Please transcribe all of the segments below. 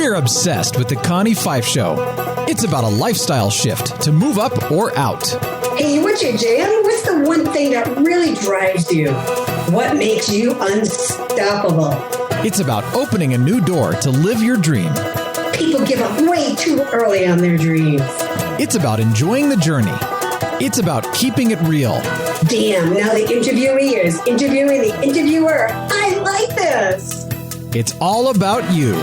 We're obsessed with the Connie Pheiff Show. It's about a lifestyle shift to move up or out. Hey, what's your jam? What's the one thing that really drives you? What makes you unstoppable? It's about opening a new door to live your dream. People give up way too early on their dreams. It's about enjoying the journey. It's about keeping it real. Damn, now the interviewee is interviewing the interviewer. I like this. It's all about you.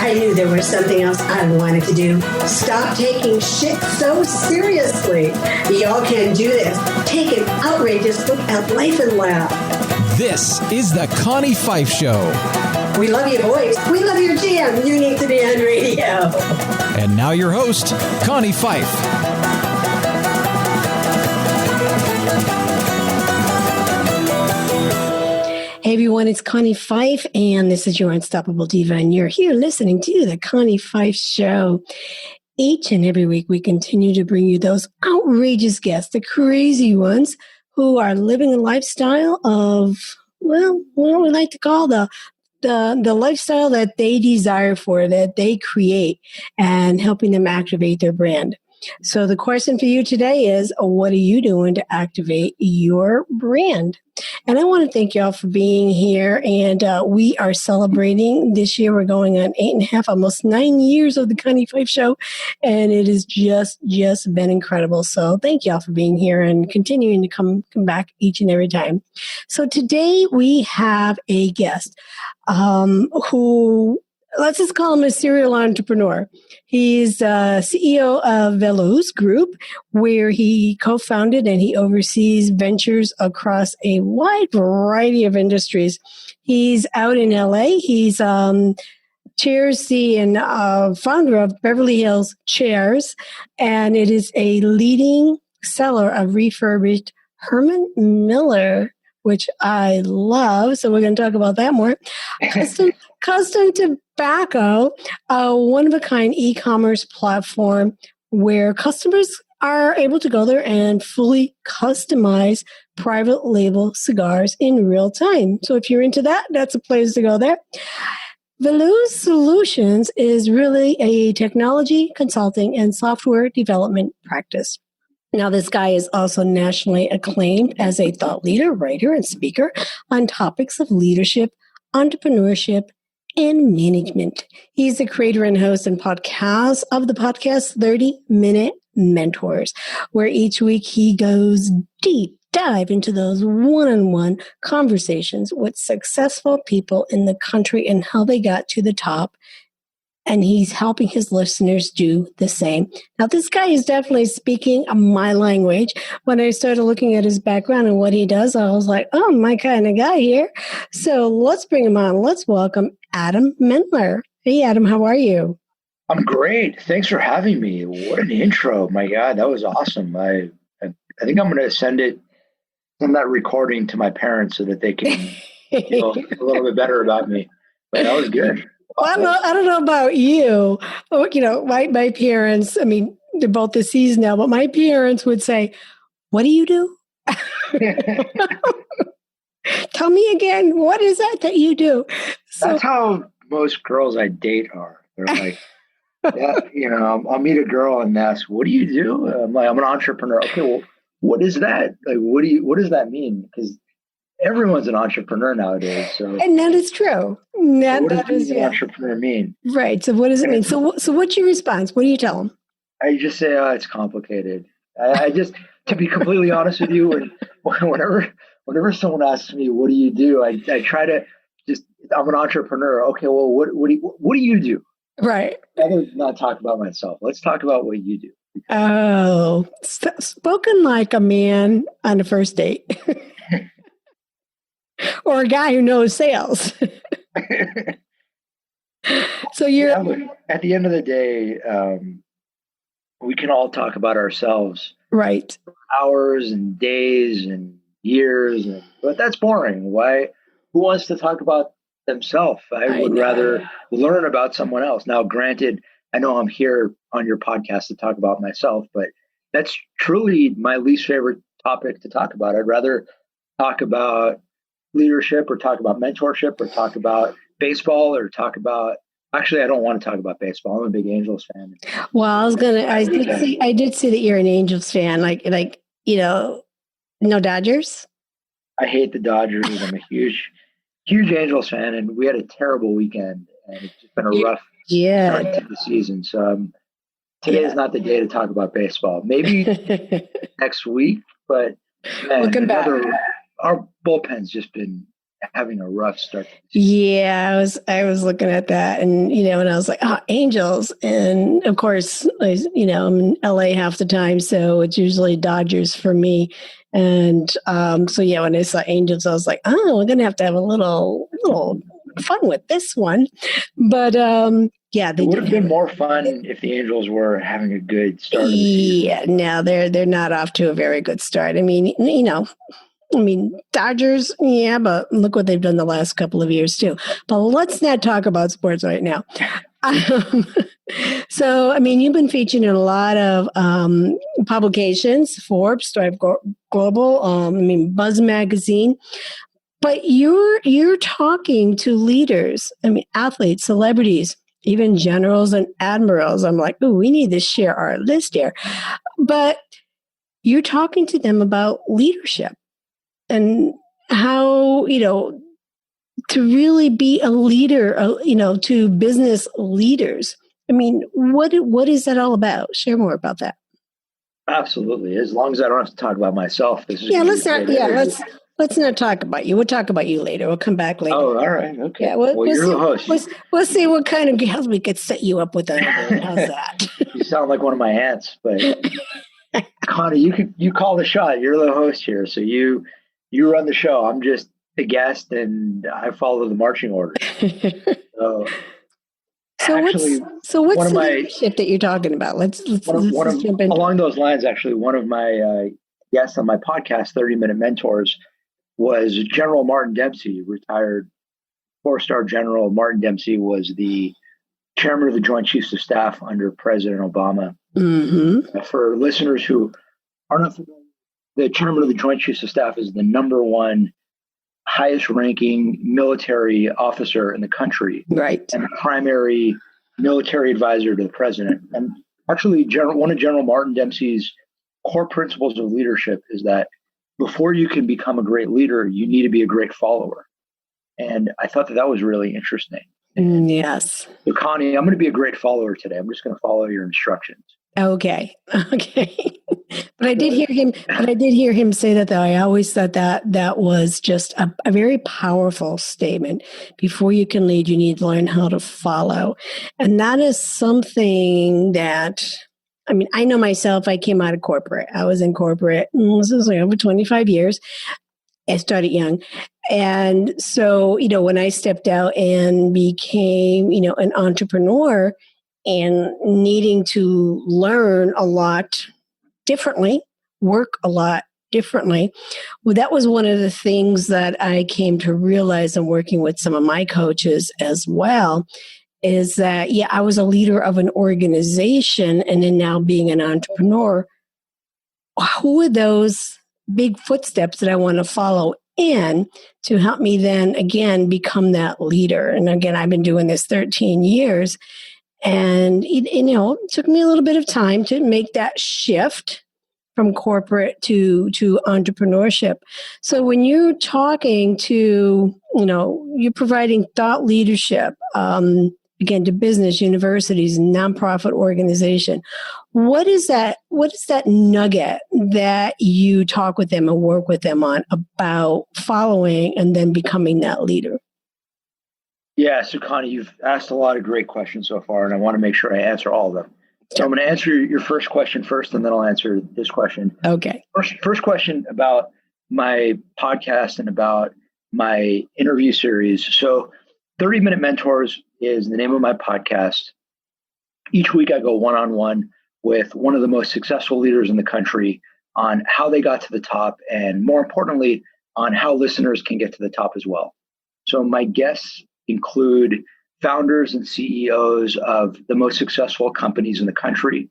I knew there was something else I wanted to do. Stop taking shit so seriously. Y'all can do this. Take an outrageous look at life and laugh. This is the Connie Pheiff Show. We love your voice. We love your jam. You need to be on radio. And now your host, Connie Pheiff. Hey everyone, it's Connie Pheiff, and this is your Unstoppable Diva, and you're here listening to the Connie Pheiff Show. Each and every week, we continue to bring you those outrageous guests, the crazy ones, who are living a lifestyle of, well, what we like to call the lifestyle that they desire for, that they create, and helping them activate their brand. So the question for you today is, what are you doing to activate your brand? And I want to thank y'all for being here. And we are celebrating this year. We're going on 8.5, almost 9 years of the Connie Pheiff Show. And it has just been incredible. So thank y'all for being here and continuing to come back each and every time. So today we have a guest who, let's just call him a serial entrepreneur. He's CEO of Pheiff Group, where he co-founded and he oversees ventures across a wide variety of industries. He's out in LA. He's chairs and founder of Beverly Hills Chairs, and it is a leading seller of refurbished Herman Miller, which I love. So we're going to talk about that more. Custom Tobacco, a one-of-a-kind e-commerce platform where customers are able to go there and fully customize private label cigars in real time. So if you're into that, that's a place to go there. Pheiff Solutions is really a technology consulting and software development practice. Now, this guy is also nationally acclaimed as a thought leader, writer, and speaker on topics of leadership, entrepreneurship, and management. He's the creator and host and podcast of the podcast 30-Minute Mentors, where each week he goes deep dive into those one-on-one conversations with successful people in the country and how they got to the top. And he's helping his listeners do the same. Now, this guy is definitely speaking my language. When I started looking at his background and what he does, I was like, oh, my kind of guy here. So let's bring him on. Let's welcome Adam Mendler. Hey, Adam, how are you? I'm great. Thanks for having me. What an intro. My God, that was awesome. I think I'm going to send that recording to my parents so that they can feel a little bit better about me. But that was good. Well, I don't know about you. My parents, I mean, they're both deceased now, but my parents would say, what do you do? Tell me again, what is that you do? So, that's how most girls I date are. They're like, I'll meet a girl and ask, what do you do? I'm like, I'm an entrepreneur. Okay, well, what is that? Like, what does that mean? Because everyone's an entrepreneur nowadays. So, and that is true. What does an entrepreneur mean? Right. So what does it mean? So what's your response? What do you tell them? I just say, oh, it's complicated. I just, to be completely honest with you, whenever someone asks me, what do you do? I try to I'm an entrepreneur. Okay, well, what do you do? Right. Rather than not talk about myself. Let's talk about what you do. Oh, spoken like a man on a first date. Or a guy who knows sales. So at the end of the day, we can all talk about ourselves, right? For hours and days and years, but that's boring. Why? Who wants to talk about themselves? I would rather learn about someone else. Now, granted, I know I'm here on your podcast to talk about myself, but that's truly my least favorite topic to talk about. I'd rather talk about leadership or talk about mentorship or talk about baseball or talk about Actually, I don't want to talk about baseball. I'm a big Angels fan. Well, I did see that you're an Angels fan. No Dodgers? I hate the Dodgers. I'm a huge Angels fan, and we had a terrible weekend, and it's just been a rough start to the season. So today is not the day to talk about baseball. Maybe next week, but man, our bullpen's just been having a rough start. Yeah, I was looking at that, and and I was like, oh, Angels, and of course, I'm in LA half the time, so it's usually Dodgers for me. And when I saw Angels, I was like, oh, we're gonna have to have a little fun with this one. But it would have been more fun if the Angels were having a good start of the season. Yeah, no, they're not off to a very good start. I mean, Dodgers, yeah, but look what they've done the last couple of years too. But let's not talk about sports right now. So, you've been featured in a lot of publications, Forbes, Strive Global, Buzz Magazine. But you're talking to leaders, athletes, celebrities, even generals and admirals. I'm like, oh, we need to share our list here. But you're talking to them about leadership and how, to really be a leader, to business leaders. What is that all about? Share more about that. Absolutely. As long as I don't have to talk about myself. Let's not talk about you. We'll talk about you later. We'll come back later. Oh, all right. Okay. Yeah, you're the host. We'll see what kind of gals we could set you up with. How's that? You sound like one of my aunts, but Connie, you call the shot. You're the host here, so you run the show. I'm just a guest, and I follow the marching orders. So what's the leadership that you're talking about? Let's jump in. Along those lines, actually, one of my guests on my podcast, 30-Minute Mentors, was General Martin Dempsey, retired 4-star General. Martin Dempsey was the chairman of the Joint Chiefs of Staff under President Obama. Mm-hmm. For listeners who are not familiar, the chairman of the Joint Chiefs of Staff is the number one highest ranking military officer in the country, right? And primary military advisor to the president. And actually, one of General Martin Dempsey's core principles of leadership is that before you can become a great leader, you need to be a great follower. And I thought that was really interesting. Yes. So Connie, I'm going to be a great follower today. I'm just going to follow your instructions. Okay. But I did hear him say that, though. I always thought that was just a very powerful statement. Before you can lead, you need to learn how to follow. And that is something that, I know myself, I came out of corporate. I was in corporate, this was over 25 years. I started young. And so, when I stepped out and became, an entrepreneur and needing to learn a lot differently, work a lot differently, well, that was one of the things that I came to realize in working with some of my coaches as well, is that, I was a leader of an organization, and then now being an entrepreneur, who are those big footsteps that I want to follow in to help me then again become that leader? And again, I've been doing this 13 years, and it took me a little bit of time to make that shift from corporate to entrepreneurship. So when you're talking to, you're providing thought leadership, again, to business, universities, nonprofit organization, what is that nugget that you talk with them and work with them on about following and then becoming that leader? Yeah, so Connie, you've asked a lot of great questions so far, and I want to make sure I answer all of them. So I'm going to answer your first question first, and then I'll answer this question. Okay. First question about my podcast and about my interview series. So 30-Minute Mentors is the name of my podcast. Each week I go one-on-one with one of the most successful leaders in the country on how they got to the top, and more importantly, on how listeners can get to the top as well. So my guests include founders and CEOs of the most successful companies in the country,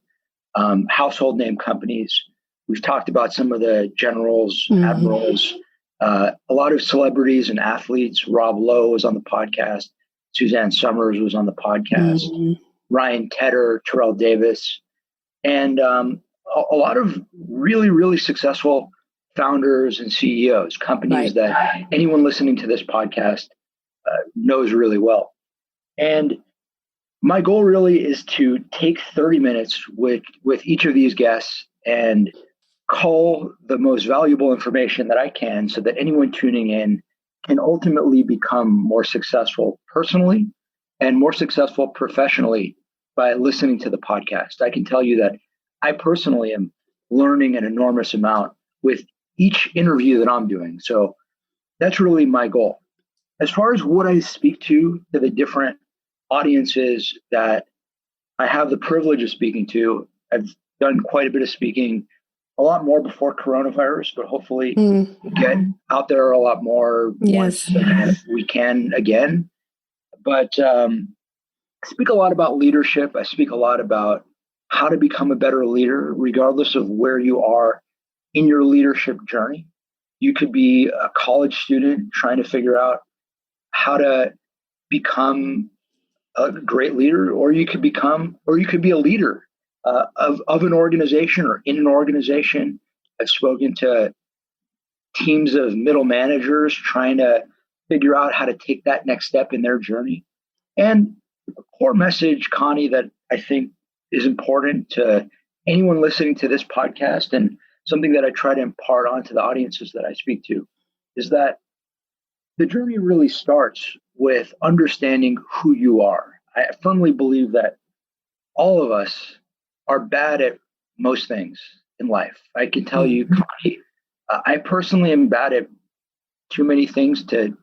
household name companies. We've talked about some of the generals, admirals, a lot of celebrities and athletes. Rob Lowe was on the podcast. Suzanne Summers was on the podcast, Ryan Tedder, Terrell Davis, and a lot of really, really successful founders and CEOs, companies that anyone listening to this podcast knows really well. And my goal really is to take 30 minutes with each of these guests and cull the most valuable information that I can so that anyone tuning in can ultimately become more successful personally and more successful professionally by listening to the podcast. I can tell you that I personally am learning an enormous amount with each interview that I'm doing. So that's really my goal. As far as what I speak to the different audiences that I have the privilege of speaking to, I've done quite a bit of speaking, a lot more before coronavirus, but hopefully get out there a lot more once we can again. But I speak a lot about leadership. I speak a lot about how to become a better leader, regardless of where you are in your leadership journey. You could be a college student trying to figure out how to become a great leader, or you could be a leader of an organization or in an organization. I've spoken to teams of middle managers trying to figure out how to take that next step in their journey. And the core message, Connie, that I think is important to anyone listening to this podcast, and something that I try to impart onto the audiences that I speak to, is that the journey really starts with understanding who you are. I firmly believe that all of us are bad at most things in life. I can tell you, Connie, I personally am bad at too many things to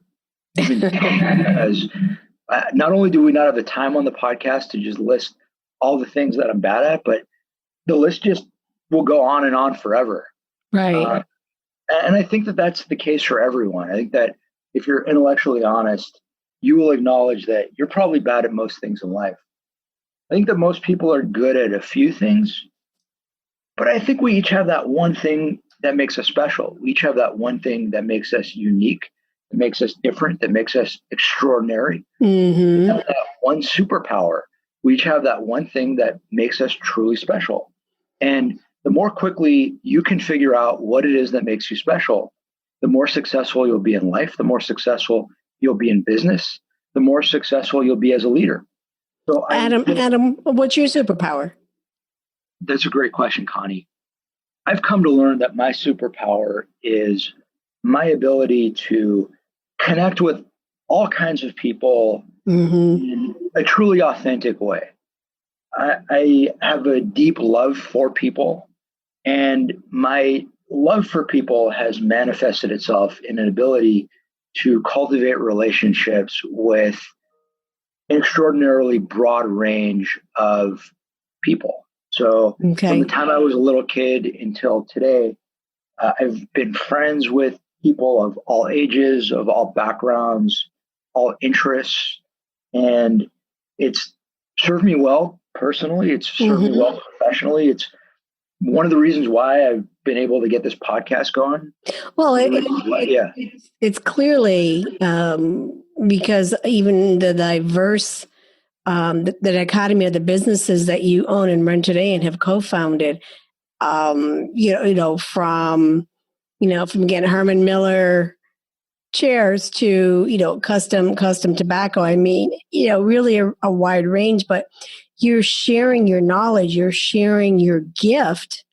even because not only do we not have the time on the podcast to just list all the things that I'm bad at, but the list just will go on and on forever. Right. And I think that that's the case for everyone. I think that if you're intellectually honest, you will acknowledge that you're probably bad at most things in life. I think that most people are good at a few things, but I think we each have that one thing that makes us special. We each have that one thing that makes us unique, that makes us different, that makes us extraordinary. We have that one superpower. We each have that one thing that makes us truly special. And the more quickly you can figure out what it is that makes you special, the more successful you'll be in life, the more successful you'll be in business, the more successful you'll be as a leader. So Adam, what's your superpower? That's a great question, Connie. I've come to learn that my superpower is my ability to connect with all kinds of people in a truly authentic way. I have a deep love for people, and my love for people has manifested itself in an ability to cultivate relationships with an extraordinarily broad range of people. So from the time I was a little kid until today, I've been friends with people of all ages, of all backgrounds, all interests, and it's served me well personally. It's served me well professionally. It's one of the reasons why I've been able to get this podcast going. Well, it's clearly because even the diverse, the dichotomy of the businesses that you own and run today and have co-founded, from getting Herman Miller chairs to, custom tobacco. I mean, really a wide range, but you're sharing your knowledge, you're sharing your gift.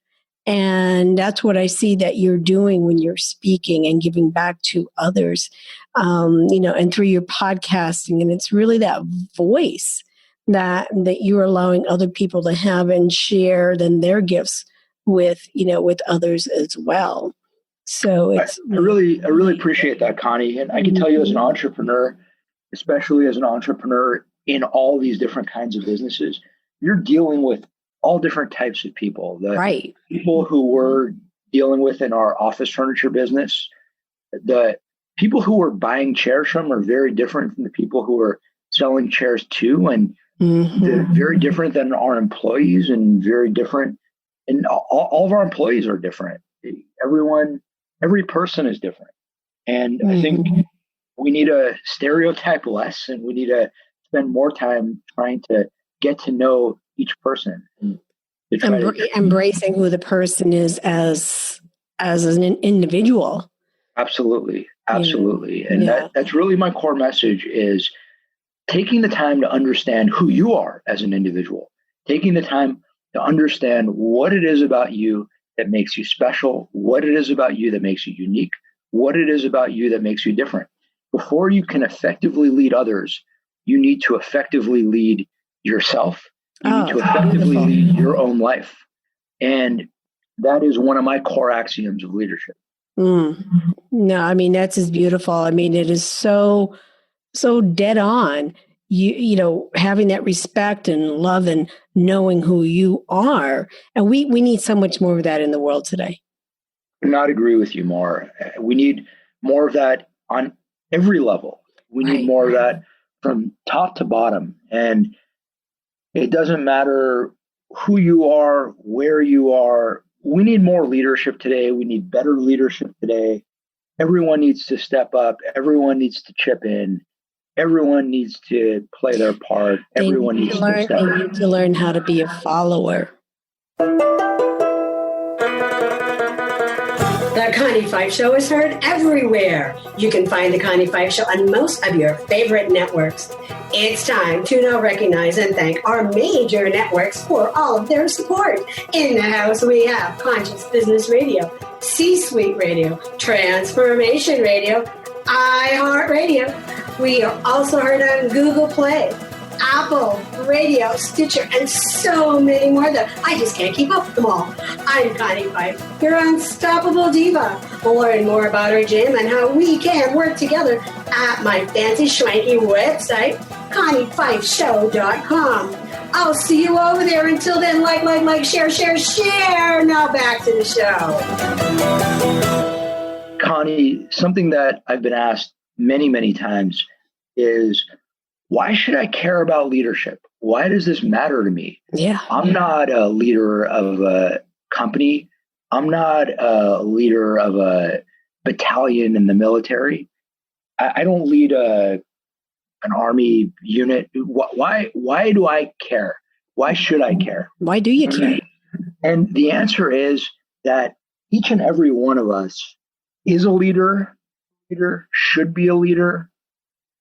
And that's what I see that you're doing when you're speaking and giving back to others, and through your podcasting. And it's really that voice that you're allowing other people to have and share then their gifts with others as well. So it's I really appreciate that, Connie. And I can tell you as an entrepreneur, especially as an entrepreneur in all these different kinds of businesses, you're dealing with all different types of people. The people who we're dealing with in our office furniture business, the people who we're buying chairs from are very different from the people who are selling chairs to, and they're very different than our employees, and very different. And all of our employees are different. Every person is different. And I think we need to stereotype less, and we need to spend more time trying to get to know each person and to try embracing who the person is as an individual. Absolutely. And that's really my core message, is taking the time to understand who you are as an individual, taking the time to understand what it is about you that makes you special, what it is about you that makes you unique, what it is about you that makes you different. Before you can effectively lead others, you need to effectively lead yourself. You need to effectively lead your own life. And that is one of my core axioms of leadership. No, I mean, that's just beautiful. I mean, it is so dead on. You know, having that respect and love and knowing who you are. And we need so much more of that in the world today. I could not agree with you more. We need more of that on every level. We need more of that from top to bottom. And it doesn't matter who you are, where you are. We need more leadership today. We need better leadership today. Everyone needs to step up. Everyone needs to chip in. Everyone needs to play their part. Everyone needs to step up. They need to learn how to be a follower. The Connie Pheiff Show is heard everywhere. You can find The Connie Pheiff Show on most of your favorite networks. It's time to now recognize and thank our major networks for all of their support. In the house, we have Conscious Business Radio, C-Suite Radio, Transformation Radio, iHeartRadio. We are also heard on Google Play, Apple Radio, Stitcher, and so many more that I just can't keep up with them all. I'm Connie Pheiff, your Unstoppable Diva. Learn more about our gym and how we can work together at my fancy schwanky website, ConniePheiffShow.com. I'll see you over there. Until then, like, share. Now back to the show. Connie, something that I've been asked many, many times is, why should I care about leadership? Why does this matter to me? Yeah. I'm not a leader of a company. I'm not a leader of a battalion in the military. I don't lead an army unit. Why do I care? Why should I care? Why do you care? And the answer is that each and every one of us is a leader, should be a leader.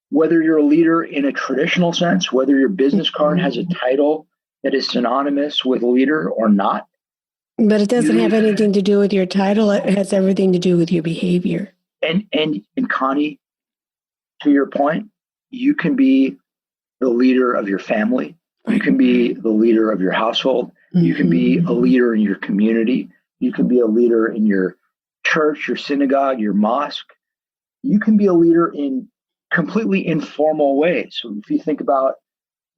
Whether you're a leader in a traditional sense, whether your business card has a title that is synonymous with leader or not. But it doesn't have anything to do with your title. It has everything to do with your behavior. And Connie, to your point, you can be the leader of your family. You can be the leader of your household. You can be a leader in your community. You can be a leader in your church, your synagogue, your mosque. You can be a leader in completely informal ways. So if you think about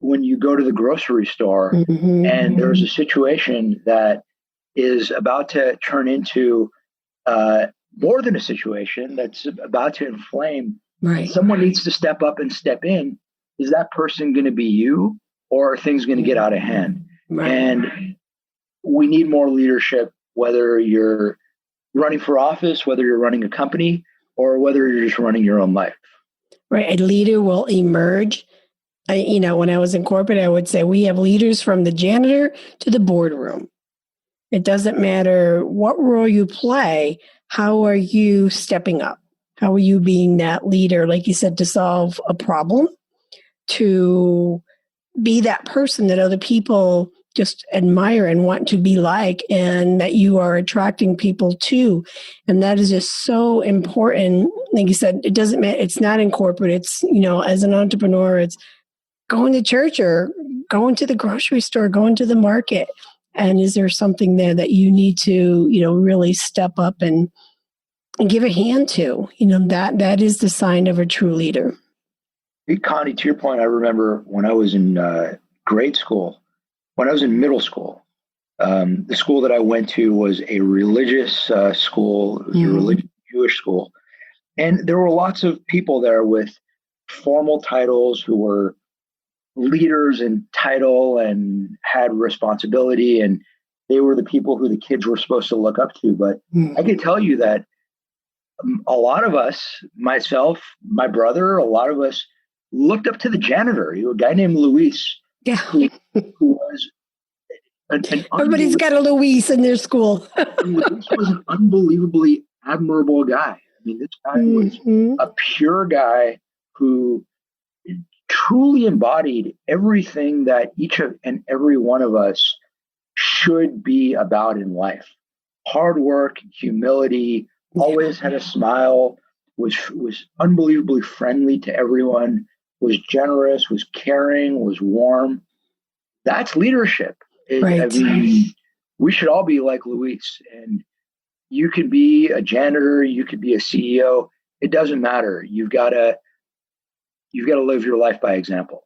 when you go to the grocery store and there's a situation that is about to turn into more than a situation that's about to inflame, someone needs to step up and step in. Is that person going to be you, or are things going to get out of hand? And we need more leadership, whether you're running for office, whether you're running a company, or whether you're just running your own life. Right. A leader will emerge. When I was in corporate, I would say we have leaders from the janitor to the boardroom. It doesn't matter what role you play. How are you stepping up? How are you being that leader, like you said, to solve a problem, to be that person that other people just admire and want to be like, and that you are attracting people to. And that is just so important. Like you said, it doesn't matter. It's not in corporate. It's, as an entrepreneur, it's going to church or going to the grocery store, going to the market. And is there something there that you need to, really step up and give a hand to? That is the sign of a true leader. Connie, to your point, I remember when I was in grade school, when I was in middle school, the school that I went to was a religious school. It was a religious Jewish school. And there were lots of people there with formal titles who were leaders in title and had responsibility. And they were the people who the kids were supposed to look up to. But I can tell you that a lot of us, myself, my brother, a lot of us looked up to the janitor, a guy named Luis, Yeah. who was Everybody's got a Luis in their school. Luis was an unbelievably admirable guy. I mean, this guy was a pure guy who truly embodied everything that each and every one of us should be about in life. Hard work, humility, always had a smile, was unbelievably friendly to everyone, was generous, was caring, was warm. That's leadership. Right. I mean, we should all be like Luis. And you could be a janitor, you could be a CEO. It doesn't matter. You've got to live your life by example.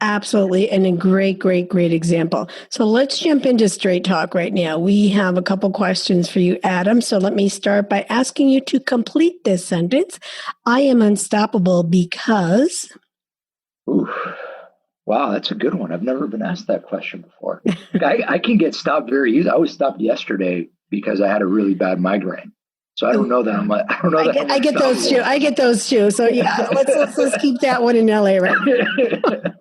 Absolutely. And a great, great, great example. So let's jump into straight talk right now. We have a couple questions for you, Adam. So let me start by asking you to complete this sentence. I am unstoppable because... Ooh, wow, that's a good one. I've never been asked that question before. I can get stopped very easily. I was stopped yesterday because I had a really bad migraine. So I don't know that I get those too. I get those too. So yeah, let's keep that one in LA, right?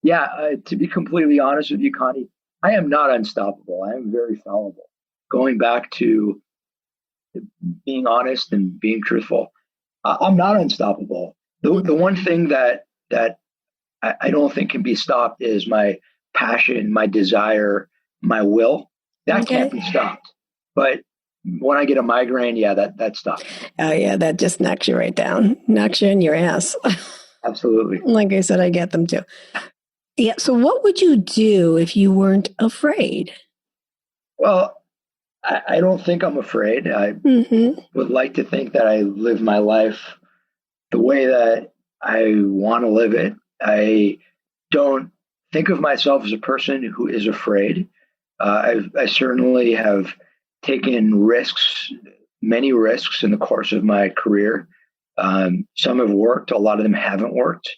Yeah, to be completely honest with you, Connie, I am not unstoppable. I am very fallible. Going back to being honest and being truthful, I'm not unstoppable. The one thing that I don't think can be stopped is my passion, my desire, my will. That can't be stopped. But when I get a migraine, yeah, that stops. Oh yeah, that just knocks you right down, knocks you in your ass. Absolutely. Like I said, I get them too. Yeah. So what would you do if you weren't afraid? Well, I don't think I'm afraid. I would like to think that I live my life the way that I want to live it. I don't think of myself as a person who is afraid. I certainly have taken risks, many risks in the course of my career. Some have worked, a lot of them haven't worked.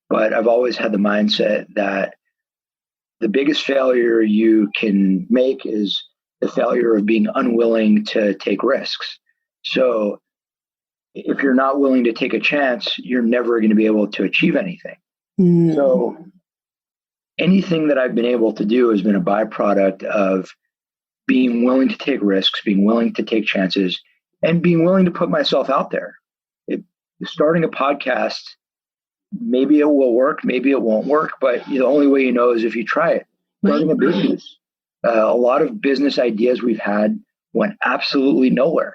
But I've always had the mindset that the biggest failure you can make is the failure of being unwilling to take risks. So if you're not willing to take a chance, you're never going to be able to achieve anything. So anything that I've been able to do has been a byproduct of being willing to take risks, being willing to take chances, and being willing to put myself out there. Starting a podcast, maybe it will work, maybe it won't work, but the only way you know is if you try it. Running a business. A lot of business ideas we've had went absolutely nowhere.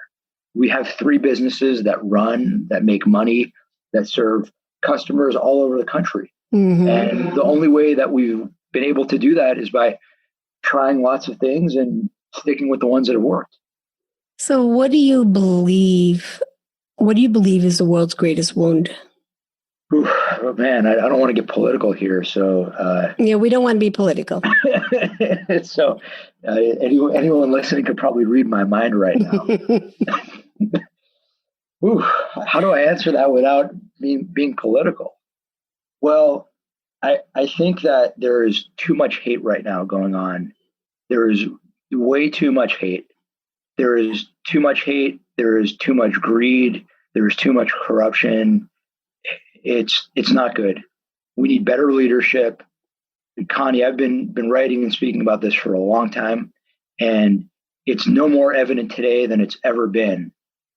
We have 3 businesses that run, that make money, that serve customers all over the country. And the only way that we've been able to do that is by trying lots of things and sticking with the ones that have worked. So what do you believe is the world's greatest wound? Oh man, I don't want to get political here. So yeah, we don't want to be political. So anyone listening could probably read my mind right now. Ooh, how do I answer that without being political? Well, I think that there is too much hate right now going on. There is way too much hate. There is too much hate. There is too much greed. There is too much corruption. It's not good. We need better leadership. Connie, I've been writing and speaking about this for a long time, and it's no more evident today than it's ever been.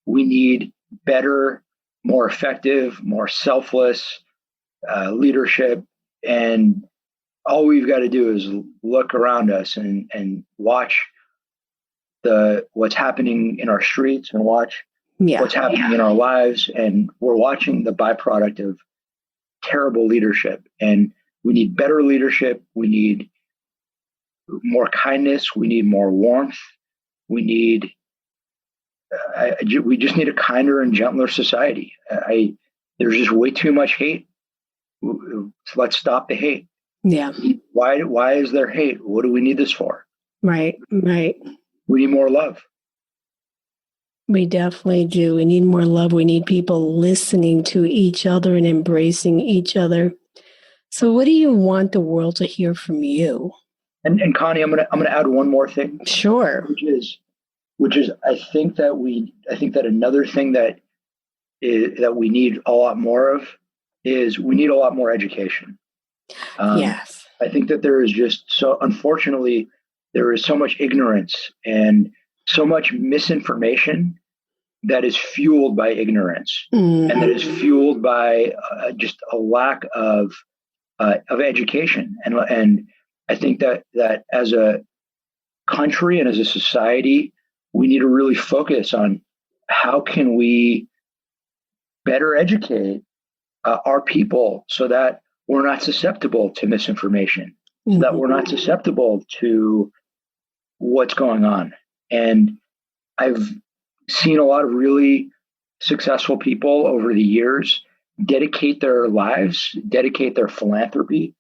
We need better, more effective, more selfless leadership, and all we've got to do is look around us and watch what's happening in our streets and watch what's happening in our lives, and we're watching the byproduct of terrible leadership. And we need better leadership. We need more kindness. We need more warmth. We need we just need a kinder and gentler society. There's just way too much hate. Let's stop the hate. Yeah. Why is there hate? What do we need this for? Right. We need more love. We definitely do. We need more love. We need people listening to each other and embracing each other. So what do you want the world to hear from you? And Connie, I'm gonna add one more thing. Sure. Which is I think that another thing that we need a lot more of is we need a lot more education. Yes. I think that there is unfortunately, there is so much ignorance and so much misinformation that is fueled by ignorance, and that is fueled by just a lack of education. And I think that as a country and as a society, we need to really focus on how can we better educate our people so that we're not susceptible to misinformation, so that we're not susceptible to what's going on. And I've seen a lot of really successful people over the years dedicate their lives, dedicate their philanthropy,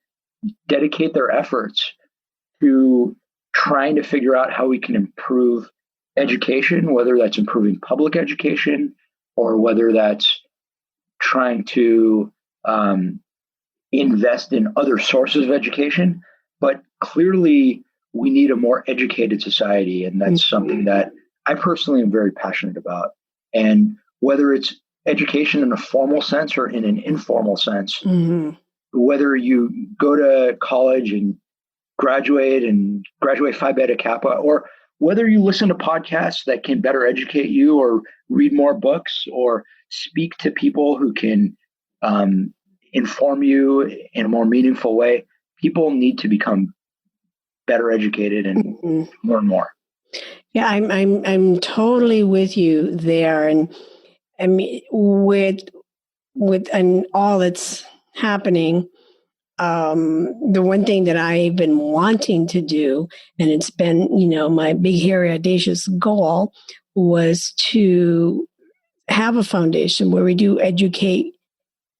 dedicate their efforts to trying to figure out how we can improve education, whether that's improving public education or whether that's trying to invest in other sources of education. But clearly, we need a more educated society, and that's something that I personally am very passionate about. And whether it's education in a formal sense or in an informal sense, whether you go to college and graduate Phi Beta Kappa, or whether you listen to podcasts that can better educate you, or read more books, or speak to people who can inform you in a more meaningful way, people need to become better educated and learn more. Yeah, I'm totally with you there. And I mean, with and all that's happening, the one thing that I've been wanting to do, and it's been, my big, hairy, audacious goal, was to have a foundation where we do educate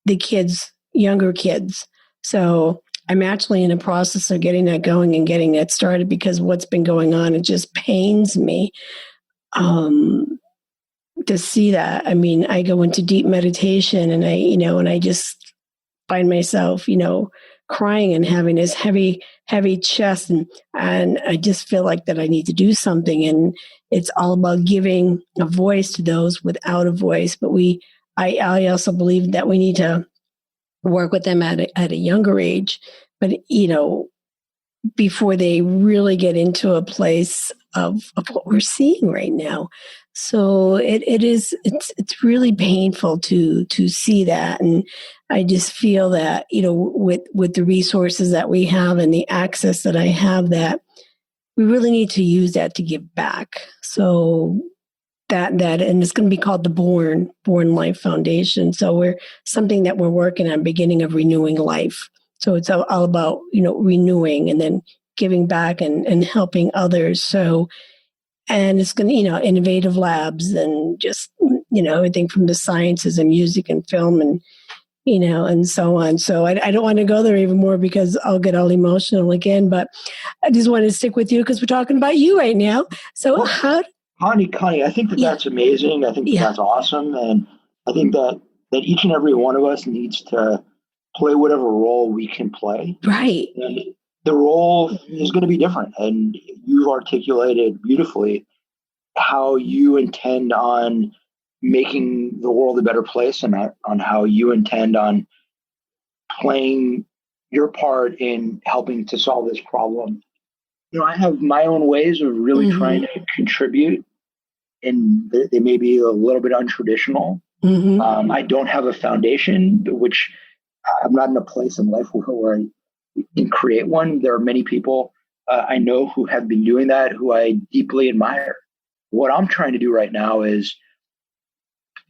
the kids, younger kids. So I'm actually in the process of getting that going and getting that started, because what's been going on, it just pains me to see that. I mean, I go into deep meditation and I just find myself, crying and having this heavy chest. And I just feel like that I need to do something. And it's all about giving a voice to those without a voice. But I also believe that we need to work with them at a younger age, but before they really get into a place of what we're seeing right now. So it's really painful to see that. And I just feel that, with the resources that we have and the access that I have, that we really need to use that to give back. So that and it's going to be called the Born Life Foundation. So we're working on, beginning of renewing life. So it's all about, renewing and then giving back and helping others. So, and it's going to, innovative labs and just, everything from the sciences and music and film and, and so on. So I don't want to go there even more because I'll get all emotional again, but I just want to stick with you because we're talking about you right now. So Connie, I think that's amazing. I think that's awesome. And I think that each and every one of us needs to play whatever role we can play. Right. And the role is going to be different. And you've articulated beautifully how you intend on making the world a better place, and on how you intend on playing your part in helping to solve this problem. I have my own ways of really trying to contribute, and they may be a little bit untraditional. I don't have a foundation, which I'm not in a place in life where I can create one. There are many people I know who have been doing that, who I deeply admire. What I'm trying to do right now is,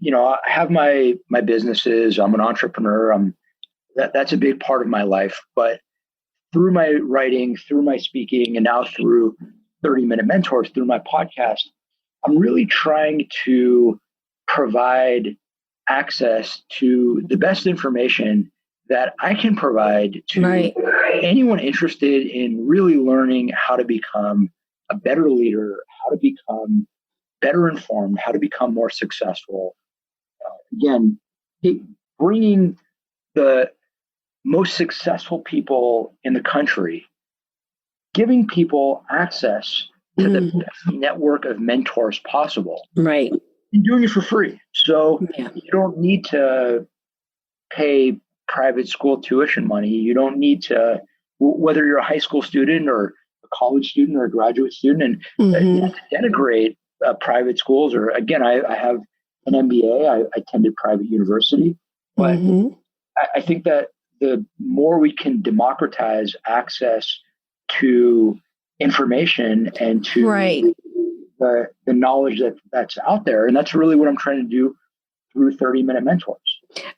I have my businesses. I'm an entrepreneur. That's a big part of my life. But through my writing, through my speaking, and now through 30-Minute Mentors, through my podcast, I'm really trying to provide access to the best information that I can provide to anyone interested in really learning how to become a better leader, how to become better informed, how to become more successful. Again, bringing the most successful people in the country, giving people access to the best network of mentors possible. Right. And doing it for free. So you don't need to pay private school tuition money. You don't need to, whether you're a high school student or a college student or a graduate student, and you have to denigrate private schools. Or again, I have an MBA. I attended private university, but I think that the more we can democratize access to information and to the knowledge that's out there, and that's really what I'm trying to do through 30-minute mentors.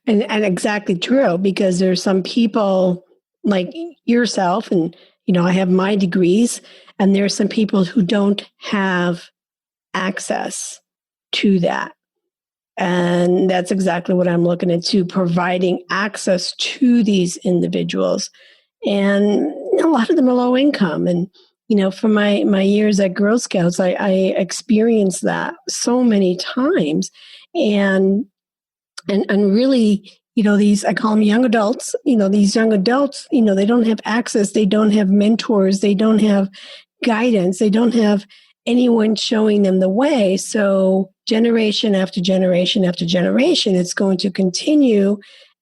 And exactly true, because there's some people like yourself, and I have my degrees, and there's some people who don't have access to that. And that's exactly what I'm looking into, providing access to these individuals. And a lot of them are low income. And, from my years at Girl Scouts, I experienced that so many times. And really, these, I call them young adults, these young adults, they don't have access. They don't have mentors. They don't have guidance. They don't have anyone showing them the way. So generation after generation after generation, it's going to continue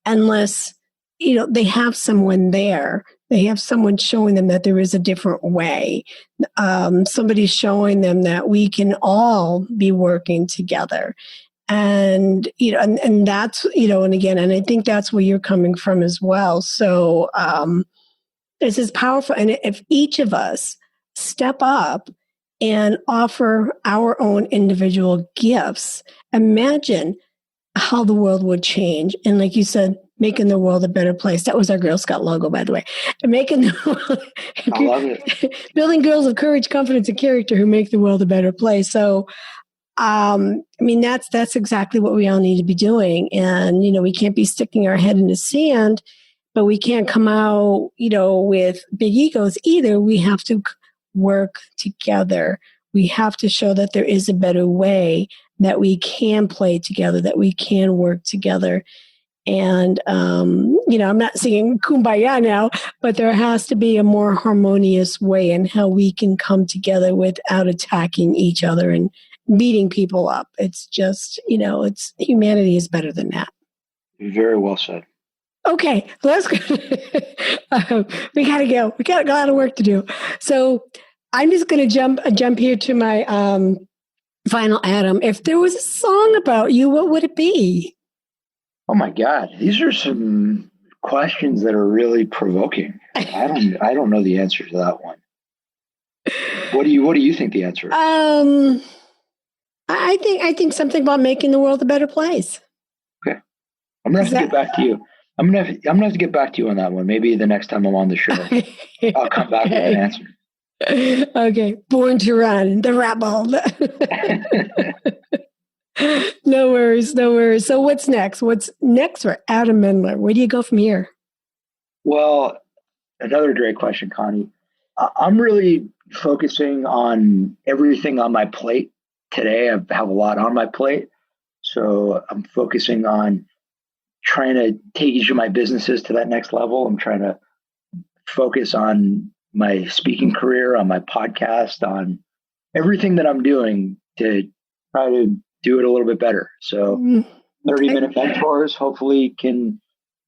unless, they have someone there. They have someone showing them that there is a different way. Somebody's showing them that we can all be working together. And, and that's, and again, and I think that's where you're coming from as well. So this is powerful. And if each of us step up and offer our own individual gifts, imagine how the world would change. And like you said, making the world a better place. That was our Girl Scout logo, by the way. Making the world, I love it. Building girls of courage, confidence, and character who make the world a better place. So, that's exactly what we all need to be doing. And, we can't be sticking our head in the sand, but we can't come out, with big egos either. We have to work together. We have to show that there is a better way, that we can play together, that we can work together. And, I'm not singing Kumbaya now, but there has to be a more harmonious way in how we can come together without attacking each other and beating people up. It's just, it's humanity is better than that. Very well said. Okay, let's go. We got to go. We got a lot of work to do. So I'm just going to jump here to my final Adam. If there was a song about you, what would it be? Oh my God, these are some questions that are really provoking. I don't know the answer to that one. What do you think the answer is? I think something about making the world a better place. Okay, I'm gonna have to get back to you. I'm gonna have to get back to you on that one. Maybe the next time I'm on the show, I'll come back with an answer. Okay, Born to Run, the rebel. No worries. So what's next? What's next for Adam Mendler? Where do you go from here? Well, another great question, Connie. I'm really focusing on everything on my plate today. I have a lot on my plate. So I'm focusing on trying to take each of my businesses to that next level. I'm trying to focus on my speaking career, on my podcast, on everything that I'm doing to try to do it a little bit better. So 30-minute mentors hopefully can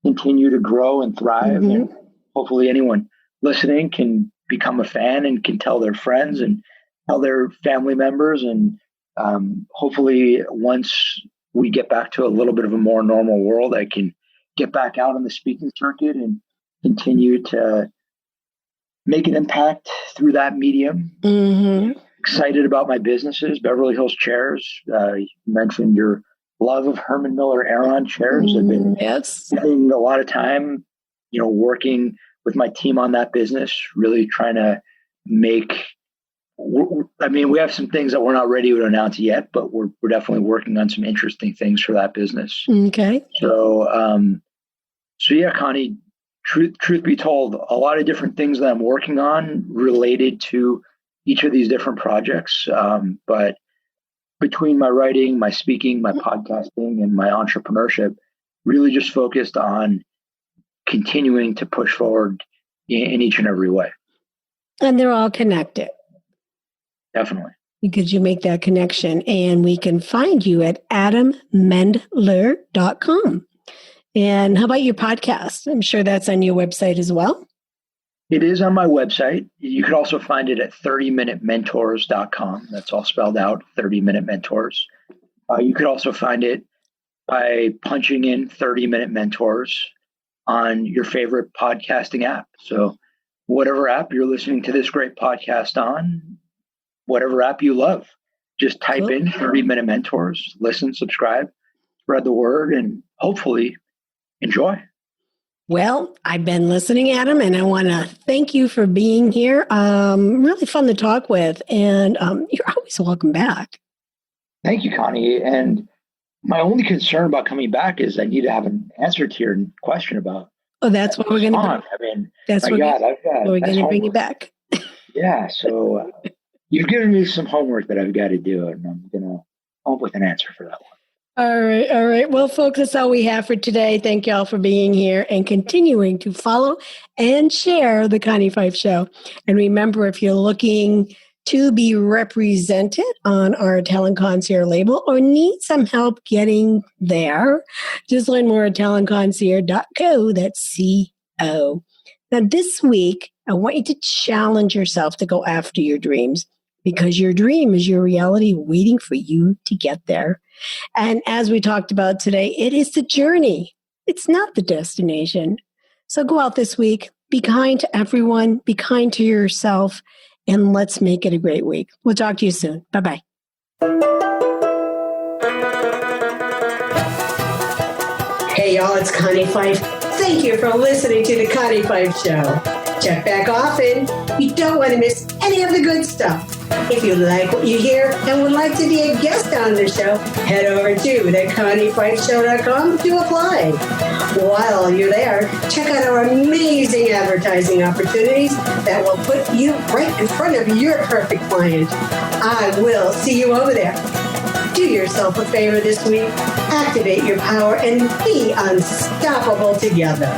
continue to grow and thrive. And hopefully anyone listening can become a fan and can tell their friends and tell their family members. And hopefully once we get back to a little bit of a more normal world, I can get back out on the speaking circuit and continue to make an impact through that medium. Excited about my businesses, Beverly Hills Chairs. You mentioned your love of Herman Miller Aeron chairs. I've been spending a lot of time, working with my team on that business, really trying to make, we have some things that we're not ready to announce yet, but we're definitely working on some interesting things for that business. Okay. So yeah, Connie, truth be told, a lot of different things that I'm working on related to each of these different projects. But between my writing, my speaking, my podcasting, and my entrepreneurship, really just focused on continuing to push forward in each and every way. And they're all connected. Definitely. Because you make that connection. And we can find you at adammendler.com. And how about your podcast? I'm sure that's on your website as well. It is on my website. You can also find it at 30minutementors.com. That's all spelled out, 30 Minute Mentors. You could also find it by punching in 30 Minute Mentors on your favorite podcasting app. So whatever app you're listening to this great podcast on, whatever app you love, just type in 30 Minute Mentors, listen, subscribe, spread the word, and hopefully enjoy. Well, I've been listening, Adam, and I want to thank you for being here. Really fun to talk with, and you're always welcome back. Thank you, Connie. And my only concern about coming back is I need to have an answer to your question about. Oh, that's what we're going to do. I mean, that's what we're going to bring you back. Yeah. So you've given me some homework that I've got to do, and I'm going to come up with an answer for that one. All right. Well, folks, that's all we have for today. Thank you all for being here and continuing to follow and share the Connie Pheiff Show. And remember, if you're looking to be represented on our Talent Concierge label or need some help getting there, just learn more at talentconcierge.co. That's C-O. Now, this week, I want you to challenge yourself to go after your dreams, because your dream is your reality waiting for you to get there. And as we talked about today, it is the journey. It's not the destination. So go out this week, be kind to everyone, be kind to yourself, and let's make it a great week. We'll talk to you soon. Bye-bye. Hey, y'all, it's Connie Pheiff. Thank you for listening to the Connie Pheiff Show. Check back often. You don't want to miss any of the good stuff. If you like what you hear and would like to be a guest on the show, head over to theconniefeifshow.com to apply. While you're there, check out our amazing advertising opportunities that will put you right in front of your perfect client. I will see you over there. Do yourself a favor this week, activate your power, and be unstoppable together.